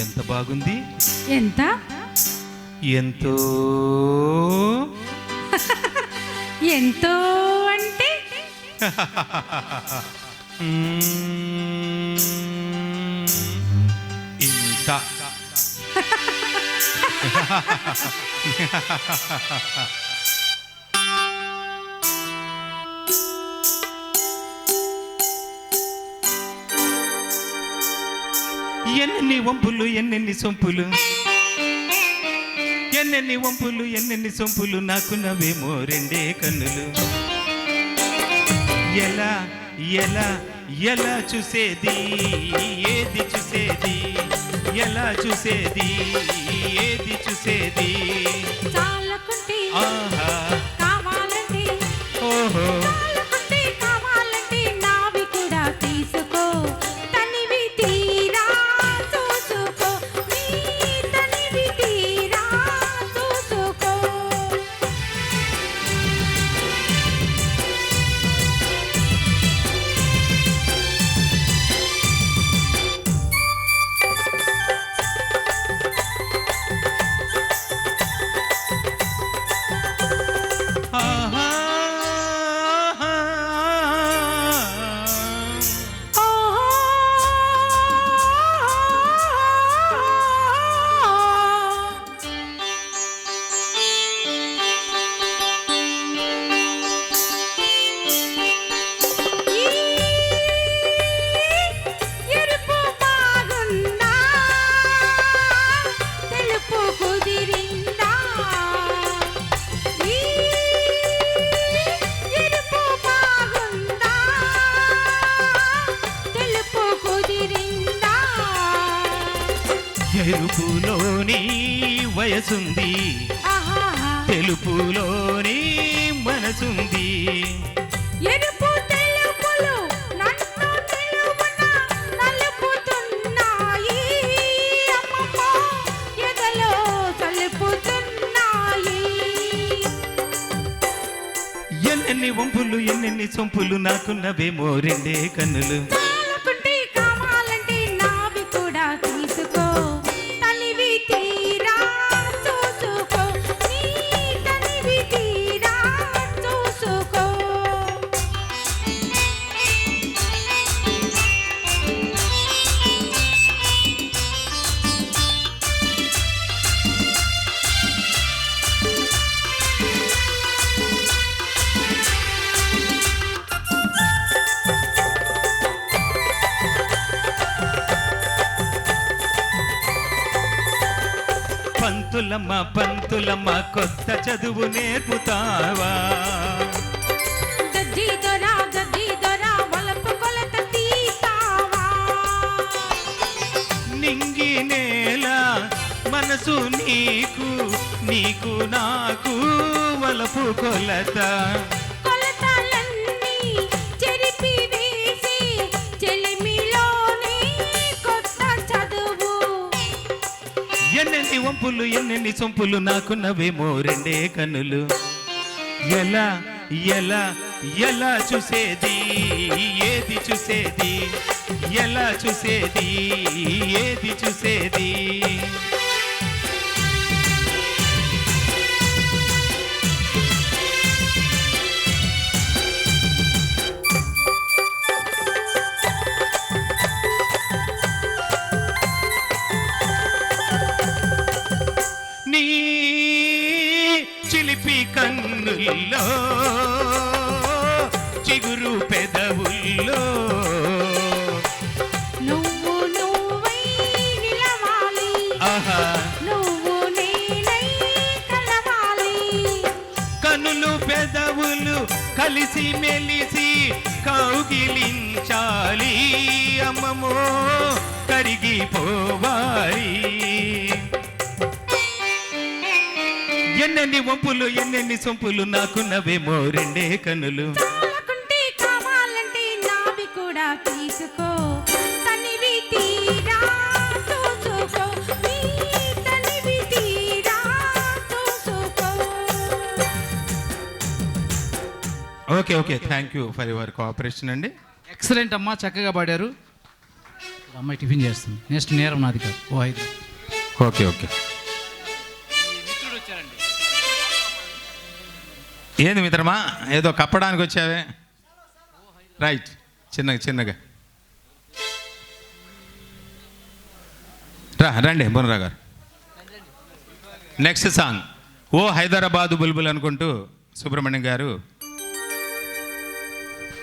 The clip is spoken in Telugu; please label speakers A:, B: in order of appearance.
A: ఎంత బాగుంది.
B: ఎంత?
A: ఎంతో
B: ఎంతో అంటే
A: ఇంత. ఎన్నెన్ని వంపులు ఎన్నెన్ని సొంపులు, ఎన్నెన్ని వంపులు ఎన్నెన్ని సొంపులు, నాకు నవేమో రెండే కన్నులు. ఎలా ఎలా ఎలా చూసేది, ఏది చూసేది, ఎలా చూసేది, ఏది చూసేది.
B: చాలకుంటే
A: ఆహా
B: కావాలంటే,
A: ఓహో
B: చాలకుంటే కావాలంటే నావి కూడా తీసుకో, తనివి తీరా చూసుకో, నీ తనివి తీరా చూసుకో.
A: ఆహా
B: ఎరుపు బాగుందా, తెలుపు కుదిరిందా, ఎరుపు బాగుందా, తెలుపు కుదిరిందా.
A: ఎరుపులోని వయసుంది,
B: ఆహా
A: తెలుపులోని మనసుంది.
B: ఎరుపు తెలుపులు నన్ను నిలువున నలుపుతున్నాయి, అమ్మమ్మో ఎదలో కలుపుతున్నాయి.
A: ఎన్నెన్ని వంపులు ఎన్నెన్ని సొంపులు, నాకున్నవేమో రెండే కన్నులు.
B: చాలకుంటే కావాలంటే నావి కూడా తీసుకో, తనివి తీరా చూసుకో, నీ తనివి తీరా చూసుకో.
A: పంతులమ్మ పంతులమ్మ కొత్త చదువు నేర్పుతావా,
B: జడ్జి దొరా వలపు కొలత తీస్తావా,
A: నింగి నేల మనసు నీకు, నీకు నాకు వలపు కొలత.
B: కొలతలన్నీ చెరిపి వేసి చెలిమిలోని కొత్త చదువు.
A: ఎన్నెన్ని వంపులు ఎన్నెన్ని సొంపులు, నాకున్నవేమో రెండే కన్నులు. ఎలా ఎలా ఎలా చూసేది, ఏది చూసేది, ఎలా చూసేది, ఏది చూసేది. నీ చిలిపి కన్నుల్లో, చిగురు పెదవుల్లో,
B: నువ్వు నువ్వై నిలవాలి,
A: ఆహా
B: నువ్వు నేనై కలవాలి.
A: కన్నులు పెదవులు కలిసి మెలిసి కౌగిలించాలి, అమ్మమో కరిగిపోవాలి. ఎన్నెన్ని వంపులు ఎన్నెన్ని సొంపులు, నాకున్నవేమో రెండే కన్నులు.
B: చాలకుంటే కావాలంటే నావి కూడా తీసుకో, తనివి తీరా చూసుకో, నీ తనివి తీరా చూసుకో.
A: Okay okay, thank you for your cooperation అండి.
C: ఎక్సలెంట్ అమ్మా, చక్కగా పాడారు. అమ్మాయి టిఫిన్ చేస్తుంది. నెక్స్ట్ నేరం నాది కాదు. ఓ హైదరాబాద్.
A: Okay okay.
C: మిత్రుడు వచ్చారండి.
A: ఏంది మిత్రమా, ఏదో కప్పడానికి వచ్చావే? రైట్, చిన్నగా చిన్నగా రండి బుర్రా గారు. నెక్స్ట్ సాంగ్ ఓ హైదరాబాదు బుల్బుల్ అనుకుంటూ సుబ్రహ్మణ్యం గారు